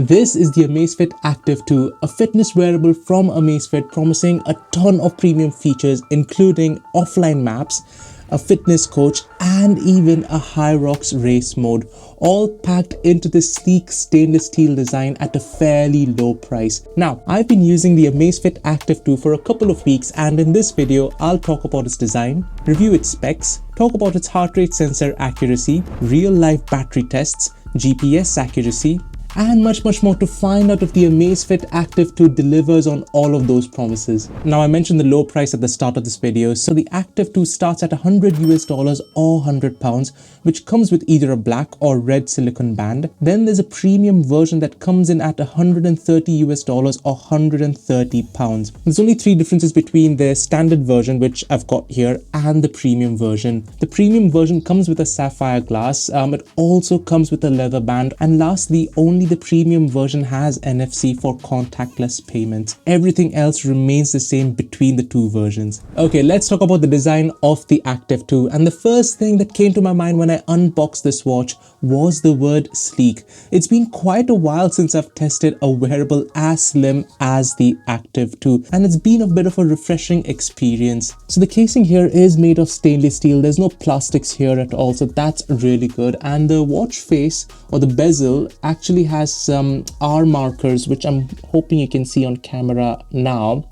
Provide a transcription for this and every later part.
This is the Amazfit Active 2, a fitness wearable from Amazfit promising a ton of premium features including offline maps, a fitness coach and even a Hyrox race mode, all packed into this sleek stainless steel design at a fairly low price. Now, I've been using the Amazfit Active 2 for a couple of weeks, and in this video I'll talk about its design, review its specs, talk about its heart rate sensor accuracy, real life battery tests, GPS accuracy, and much more to find out if the Amazfit Active 2 delivers on all of those promises. Now, I mentioned the low price at the start of this video, so the Active 2 starts at $100 or £100, which comes with either a black or red silicone band. Then there's a premium version that comes in at $130 or £130. There's only three differences between the standard version, which I've got here, and the premium version. The premium version comes with a sapphire glass, it also comes with a leather band, and lastly, only the premium version has NFC for contactless payments. Everything else remains the same between the two versions. Okay, let's talk about the design of the Active 2. And the first thing that came to my mind when I unboxed this watch was the word sleek. It's been quite a while since I've tested a wearable as slim as the Active 2, and it's been a bit of a refreshing experience. So the casing here is made of stainless steel. There's no plastics here at all, so that's really good. And the watch face or the bezel actually has some R markers, which I'm hoping you can see on camera now.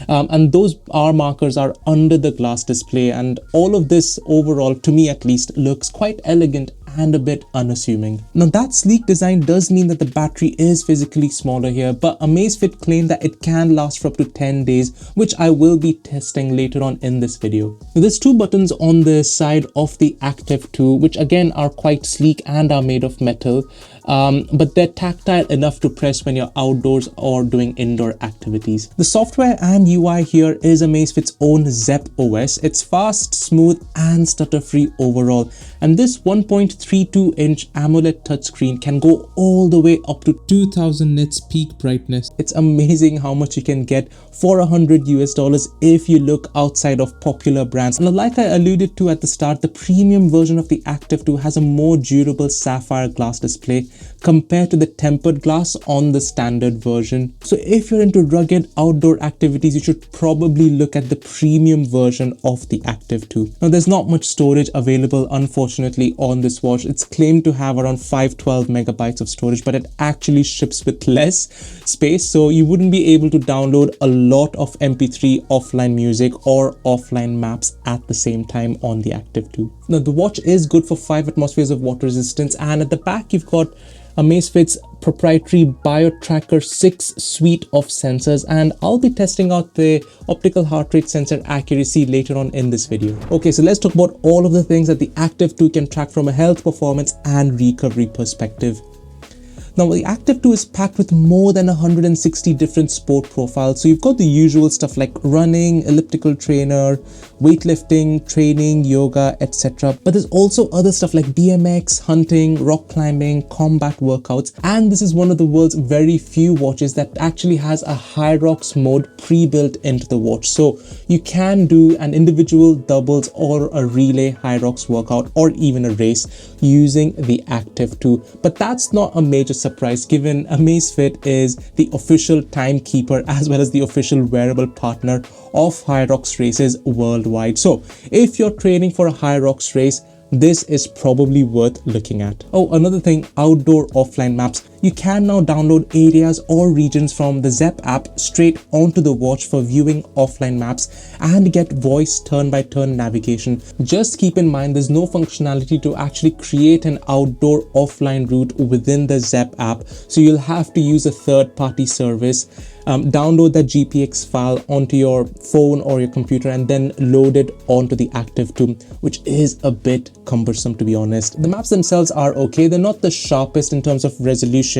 And those R markers are under the glass display, and all of this overall, to me at least, looks quite elegant and a bit unassuming. Now, that sleek design does mean that the battery is physically smaller here, but Amazfit claim that it can last for up to 10 days, which I will be testing later on in this video. Now, there's two buttons on the side of the Active 2, which again are quite sleek and are made of metal, but they're tactile enough to press when you're outdoors or doing indoor activities. The software and UI here is Amazfit's own Zepp OS. It's fast, smooth and stutter-free overall, and this 1.32-inch AMOLED touchscreen can go all the way up to 2000 nits peak brightness. It's amazing how much you can get for $100 if you look outside of popular brands. And like I alluded to at the start, the premium version of the Active 2 has a more durable sapphire glass display compared to the tempered glass on the standard version. So if you're into rugged outdoor activities, you should probably look at the premium version of the Active 2. Now, there's not much storage available, unfortunately, on this watch. It's claimed to have around 512 megabytes of storage, but it actually ships with less space, so you wouldn't be able to download a lot of MP3 offline music or offline maps at the same time on the Active 2. Now, the watch is good for 5 atmospheres of water resistance, and at the back you've got Amazfit's proprietary BioTracker 6 suite of sensors, and I'll be testing out the optical heart rate sensor accuracy later on in this video. Okay, so let's talk about all of the things that the Active 2 can track from a health, performance and recovery perspective. Now, the Active 2 is packed with more than 160 different sport profiles. So you've got the usual stuff like running, elliptical trainer, weightlifting, training, yoga, etc. But there's also other stuff like BMX, hunting, rock climbing, combat workouts. And this is one of the world's very few watches that actually has a Hyrox mode pre-built into the watch. So you can do an individual, doubles or a relay Hyrox workout or even a race using the Active 2. But that's not a major surprise, given Amazfit is the official timekeeper as well as the official wearable partner of Hyrox races worldwide. So if you're training for a Hyrox race, this is probably worth looking at. Oh, another thing, outdoor offline maps. You can now download areas or regions from the Zepp app straight onto the watch for viewing offline maps and get voice turn-by-turn navigation. Just keep in mind there's no functionality to actually create an outdoor offline route within the Zepp app, so you'll have to use a third-party service. Download that GPX file onto your phone or your computer and then load it onto the Active 2, which is a bit cumbersome, to be honest. The maps themselves are okay. They're not the sharpest in terms of resolution,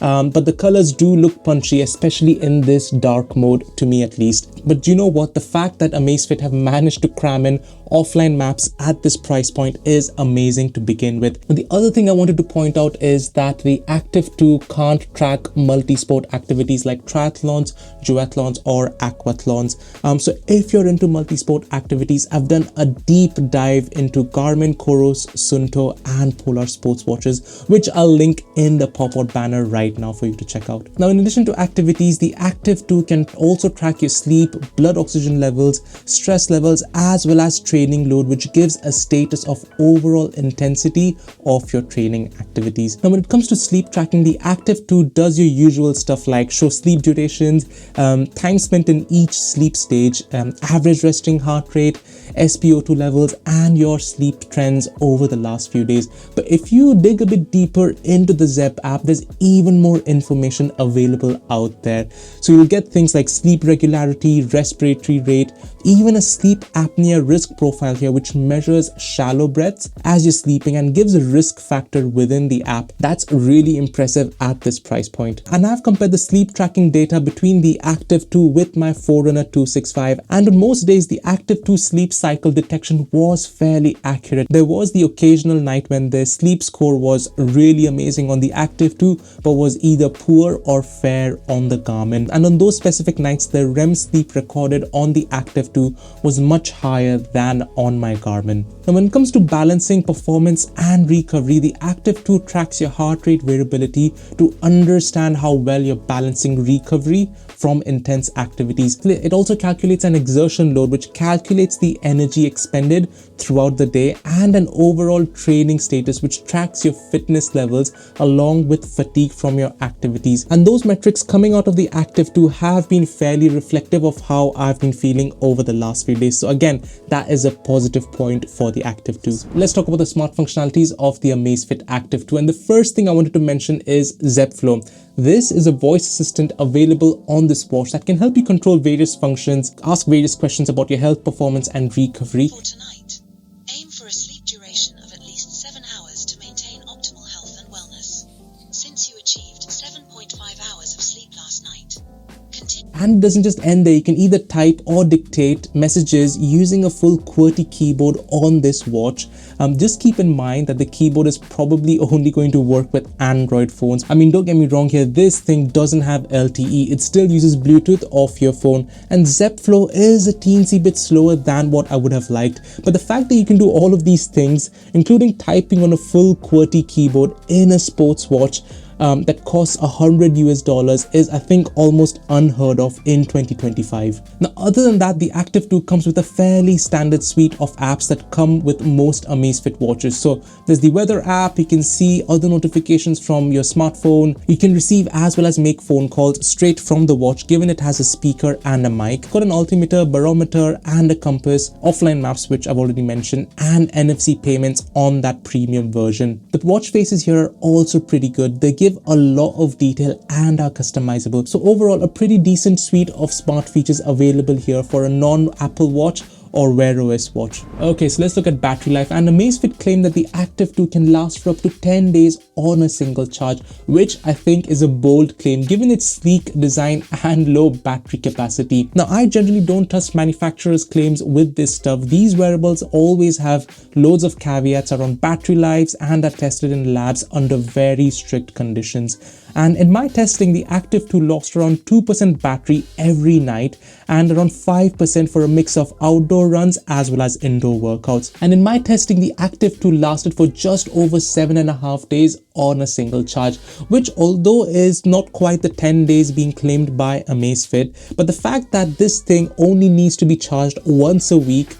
but the colors do look punchy, especially in this dark mode, to me at least. But you know what? The fact that Amazfit have managed to cram in offline maps at this price point is amazing to begin with. And the other thing I wanted to point out is that the Active 2 can't track multi-sport activities like triathlons, duathlons, or aquathlons. So if you're into multi-sport activities, I've done a deep dive into Garmin, Coros, Sunto, and Polar sports watches, which I'll link in the pop-out banner right now for you to check out. Now, in addition to activities, the Active 2 can also track your sleep, blood oxygen levels, stress levels, as well as training load, which gives a status of overall intensity of your training activities. Now, when it comes to sleep tracking, the Active 2 does your usual stuff like show sleep durations, time spent in each sleep stage, average resting heart rate, SpO2 levels, and your sleep trends over the last few days. But if you dig a bit deeper into the Zepp app, there's even more information available out there. So you'll get things like sleep regularity, respiratory rate, even a sleep apnea risk profile here, which measures shallow breaths as you're sleeping and gives a risk factor within the app. That's really impressive at this price point. And I've compared the sleep tracking data between the Active 2 with my Forerunner 265, and on most days the Active 2 sleep cycle detection was fairly accurate. There was the occasional night when the sleep score was really amazing on the Active 2 but was either poor or fair on the Garmin, and on those specific nights the REM sleep recorded on the Active 2 was much higher than on my Garmin. Now, when it comes to balancing performance and recovery, the Active 2 tracks your heart rate variability to understand how well you're balancing recovery from intense activities. It also calculates an exertion load, which calculates the energy expended throughout the day, and an overall training status, which tracks your fitness levels along with fatigue from your activities. And those metrics coming out of the Active 2 have been fairly reflective of how I've been feeling over the last few days. So again, that is a positive point for the Active 2. Let's talk about the smart functionalities of the Amazfit Active 2. And the first thing I wanted to mention is Zepp Flow. This is a voice assistant available on this watch that can help you control various functions, ask various questions about your health, performance, and recovery. For tonight, aim for a sleep duration of at least 7 hours to maintain optimal health and wellness. Since you achieved 7.5 hours of sleep last night, continue. And it doesn't just end there. You can either type or dictate messages using a full QWERTY keyboard on this watch. Just keep in mind that the keyboard is probably only going to work with Android phones. I mean, don't get me wrong here, this thing doesn't have LTE. It still uses Bluetooth off your phone, and Zepp Flow is a teensy bit slower than what I would have liked. But the fact that you can do all of these things, including typing on a full QWERTY keyboard in a sports watch, that costs $100 is, I think, almost unheard of in 2025. Now, other than that, the Active 2 comes with a fairly standard suite of apps that come with most Amazfit watches. So there's the weather app, you can see other notifications from your smartphone, you can receive as well as make phone calls straight from the watch, given it has a speaker and a mic. Got an altimeter, barometer, and a compass, offline maps, which I've already mentioned, and NFC payments on that premium version. The watch faces here are also pretty good. They give a lot of detail and are customizable. So overall, a pretty decent suite of smart features available here for a non-Apple Watch or Wear OS watch. Okay, so let's look at battery life. And Amazfit claimed that the Active 2 can last for up to 10 days on a single charge, which I think is a bold claim given its sleek design and low battery capacity. Now, I generally don't trust manufacturers' claims with this stuff. These wearables always have loads of caveats around battery lives and are tested in labs under very strict conditions. And in my testing, the Active 2 lost around 2% battery every night and around 5% for a mix of outdoor runs as well as indoor workouts. And in my testing, the Active 2 lasted for just over 7.5 days on a single charge, which although is not quite the 10 days being claimed by Amazfit, but the fact that this thing only needs to be charged once a week,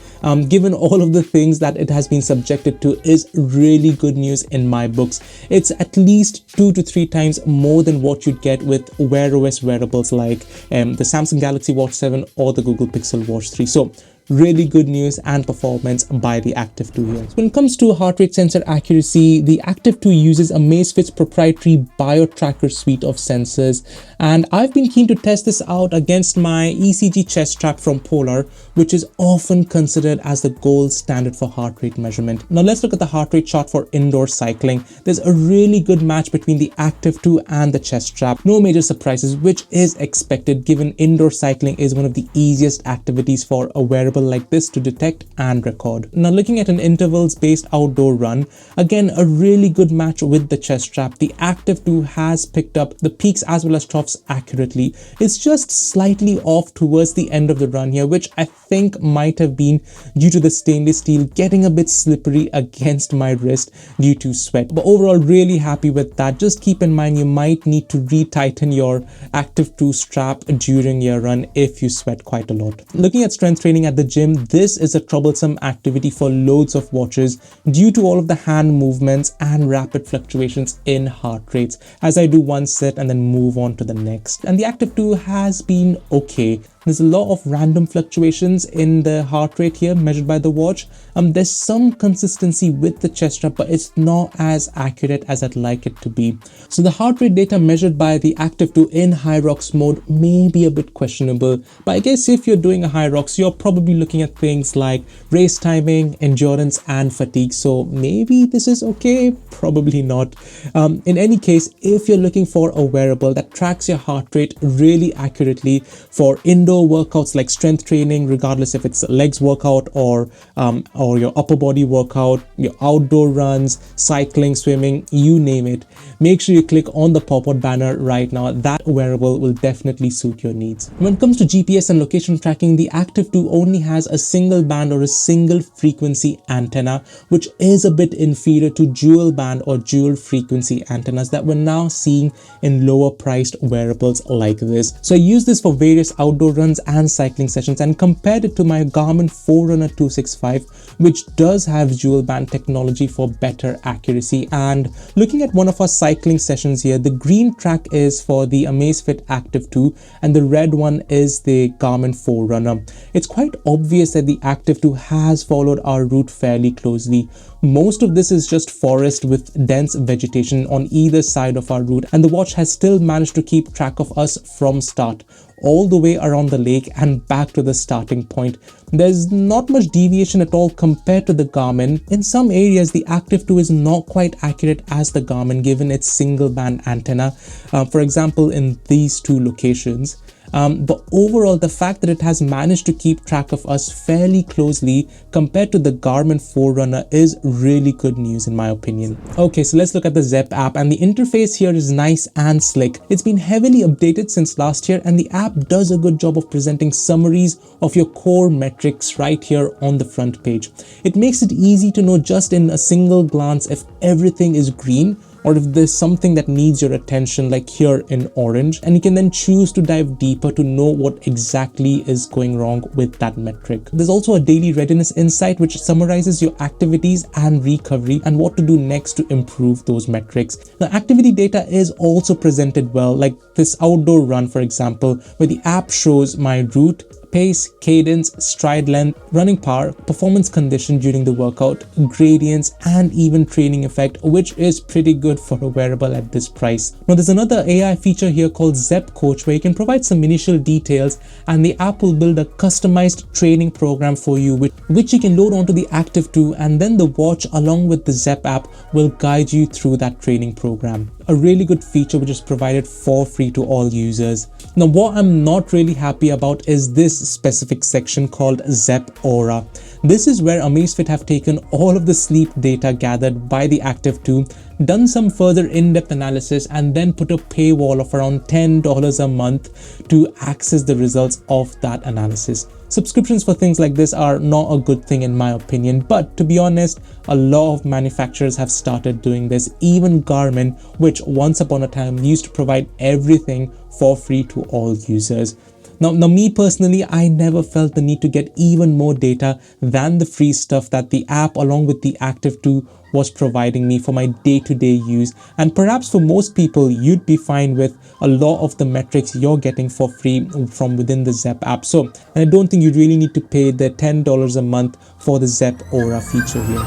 given all of the things that it has been subjected to, is really good news in my books. It's at least 2 to 3 times more than what you'd get with Wear OS wearables like the Samsung Galaxy Watch 7 or the Google Pixel Watch 3. So really good news and performance by the Active 2 here. When it comes to heart rate sensor accuracy, the Active 2 uses Amazfit's proprietary BioTracker suite of sensors, and I've been keen to test this out against my ECG chest strap from Polar, which is often considered as the gold standard for heart rate measurement. Now let's look at the heart rate chart for indoor cycling. There's a really good match between the Active 2 and the chest strap. No major surprises, which is expected given indoor cycling is one of the easiest activities for a wearable wearable like this to detect and record. Now looking at an intervals based outdoor run, again a really good match with the chest strap. The Active 2 has picked up the peaks as well as troughs accurately. It's just slightly off towards the end of the run here, which I think might have been due to the stainless steel getting a bit slippery against my wrist due to sweat. But overall, really happy with that. Just keep in mind you might need to retighten your Active 2 strap during your run if you sweat quite a lot. Looking at strength training at the gym, this is a troublesome activity for loads of watchers due to all of the hand movements and rapid fluctuations in heart rates, as I do one set and then move on to the next. And the Active 2 has been okay. There's a lot of random fluctuations in the heart rate here measured by the watch. There's some consistency with the chest strap, but it's not as accurate as I'd like it to be. So the heart rate data measured by the Active 2 in high rocks mode may be a bit questionable. But I guess if you're doing a high rocks, you're probably looking at things like race timing, endurance, and fatigue. So maybe this is okay, probably not. In any case, if you're looking for a wearable that tracks your heart rate really accurately for indoor workouts like strength training, regardless if it's a legs workout or your upper body workout, your outdoor runs, cycling, swimming, you name it, make sure you click on the pop-out banner right now. That wearable will definitely suit your needs. When it comes to GPS and location tracking, the Active 2 only has a single band or a single frequency antenna, which is a bit inferior to dual band or dual frequency antennas that we're now seeing in lower priced wearables like this. So I use this for various outdoor runs and cycling sessions and compared it to my Garmin Forerunner 265, which does have dual band technology for better accuracy. And looking at one of our cycling sessions here, the green track is for the Amazfit Active 2 and the red one is the Garmin Forerunner. It's quite obvious that the Active 2 has followed our route fairly closely. Most of this is just forest with dense vegetation on either side of our route, and the watch has still managed to keep track of us from start all the way around the lake and back to the starting point. There's not much deviation at all compared to the Garmin. In some areas, the Active 2 is not quite accurate as the Garmin given its single band antenna, for example in these two locations. But overall, the fact that it has managed to keep track of us fairly closely compared to the Garmin Forerunner is really good news in my opinion. Okay, so let's look at the Zepp app, and the interface here is nice and slick. It's been heavily updated since last year and the app does a good job of presenting summaries of your core metrics right here on the front page. It makes it easy to know just in a single glance if everything is green or if there's something that needs your attention, like here in orange, and you can then choose to dive deeper to know what exactly is going wrong with that metric. There's also a daily readiness insight which summarizes your activities and recovery and what to do next to improve those metrics. The activity data is also presented well, like this outdoor run for example, where the app shows my route, pace, cadence, stride length, running power, performance condition during the workout, gradients, and even training effect, which is pretty good for a wearable at this price. Now there's another AI feature here called Zepp Coach where you can provide some initial details and the app will build a customized training program for you which you can load onto the Active 2, and then the watch along with the Zepp app will guide you through that training program. A really good feature which is provided for free to all users. Now what I'm not really happy about is this specific section called Zepp Aura. This is where Amazfit have taken all of the sleep data gathered by the Active 2, done some further in-depth analysis, and then put a paywall of around $10 a month to access the results of that analysis. Subscriptions for things like this are not a good thing in my opinion, but to be honest, a lot of manufacturers have started doing this. Even Garmin, which once upon a time used to provide everything for free to all users. Now me personally, I never felt the need to get even more data than the free stuff that the app along with the Active 2 was providing me for my day-to-day use, and perhaps for most people you'd be fine with a lot of the metrics you're getting for free from within the Zepp app. So I don't think you really need to pay the $10 a month for the Zepp Aura feature here.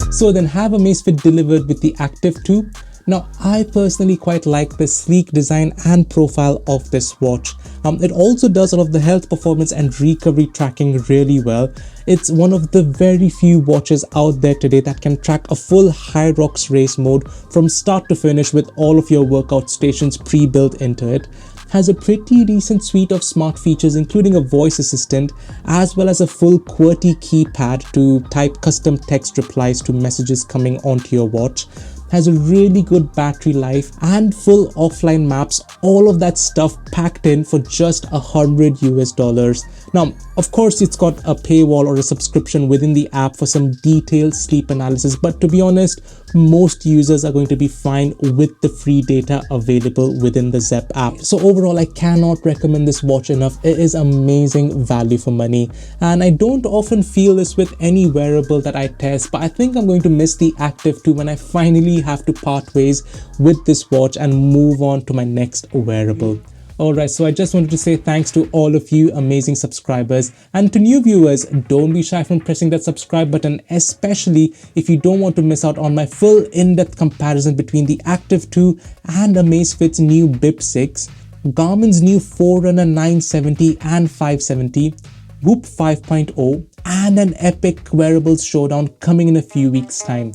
So then, have Amazfit delivered with the Active 2? Now, I personally quite like the sleek design and profile of this watch. It also does all of the health, performance and recovery tracking really well. It's one of the very few watches out there today that can track a full Hyrox race mode from start to finish with all of your workout stations pre-built into it. Has a pretty decent suite of smart features, including a voice assistant, as well as a full QWERTY keypad to type custom text replies to messages coming onto your watch. Has a really good battery life and full offline maps, all of that stuff packed in for just $100 US. Now, of course, it's got a paywall or a subscription within the app for some detailed sleep analysis, but to be honest, most users are going to be fine with the free data available within the Zepp app. So overall, I cannot recommend this watch enough. It is amazing value for money, and I don't often feel this with any wearable that I test, but I think I'm going to miss the Active 2 when I finally have to part ways with this watch and move on to my next wearable. Alright, so I just wanted to say thanks to all of you amazing subscribers, and to new viewers, don't be shy from pressing that subscribe button, especially if you don't want to miss out on my full in-depth comparison between the Active 2 and Amazfit's new Bip 6, Garmin's new Forerunner 970 and 570, Whoop 5.0, and an epic wearables showdown coming in a few weeks' time.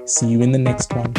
See you in the next one.